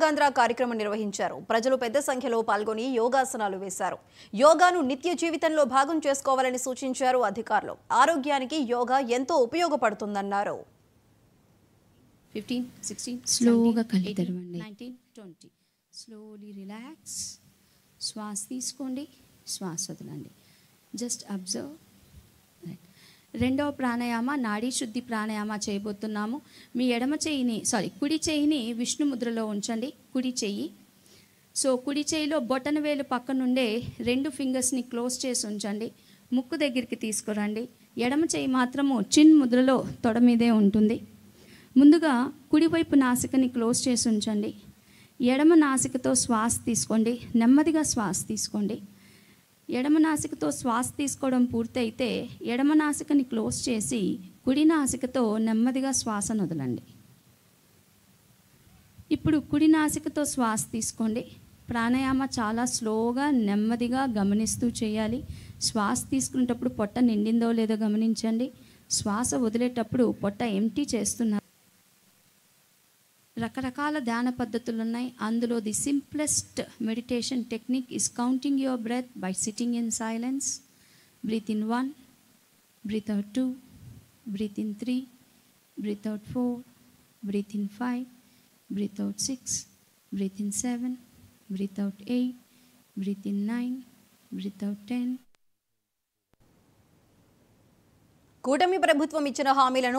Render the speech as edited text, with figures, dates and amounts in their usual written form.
గాంధ్రా కార్యక్రమం నిర్వహించారు. ప్రజలు పెద్ద సంఖ్యలో పాల్గొని యోగాసనాలు వేశారు. యోగాను నిత్య జీవితంలో భాగం చేసుకోవాలని సూచించారు అధికారులు. ఆరోగ్యానికి యోగా ఎంతో ఉపయోగపడుతుందన్నారు. 15, 16, స్లోగా 17, కళ్ళు 18, తెరవండి. 19, 20. Slowly relax. శ్వాస తీసుకోండి, శ్వాస వదలండి. Just observe. రెండవ ప్రాణాయామ నాడీ శుద్ధి ప్రాణాయామ చేయబోతున్నాము. మీ కుడి చేయిని విష్ణు ముద్రలో ఉంచండి. కుడి చెయ్యి. కుడి చేయిలో బొటన వేలు పక్క నుండే 2 ఫింగర్స్ని క్లోజ్ చేసి ఉంచండి. ముక్కు దగ్గరికి తీసుకురండి. ఎడమ చేయి మాత్రము చిన్ ముద్రలో తొడ మీదే ఉంటుంది. ముందుగా కుడివైపు నాసికని క్లోజ్ చేసి ఉంచండి. ఎడమ నాసికతో శ్వాస తీసుకోండి. నెమ్మదిగా శ్వాస తీసుకోండి. ఎడమ నాసికతో శ్వాస తీసుకోవడం పూర్తయితే ఎడమ నాసికని క్లోజ్ చేసి కుడి నాసికతో నెమ్మదిగా శ్వాసను వదలండి. ఇప్పుడు కుడి నాసికతో శ్వాస తీసుకోండి. ప్రాణాయామ చాలా స్లోగా నెమ్మదిగా గమనిస్తూ చేయాలి. శ్వాస తీసుకునేటప్పుడు పొట్ట నిండిందో లేదో గమనించండి. శ్వాస వదిలేటప్పుడు పొట్ట ఎంటీ చేస్తున్నారు. రకరకాల ధ్యాన పద్ధతులు ఉన్నాయి. అందులో the simplest meditation technique is counting your breath by sitting in silence. Breathe in 1, breathe out 2, breathe in 3, breathe out 4, breathe in 5, breathe out 6, breathe in 7, breathe out 8, breathe in 9, breathe out 10. కూటమి ప్రభుత్వం ఇచ్చిన హామీలను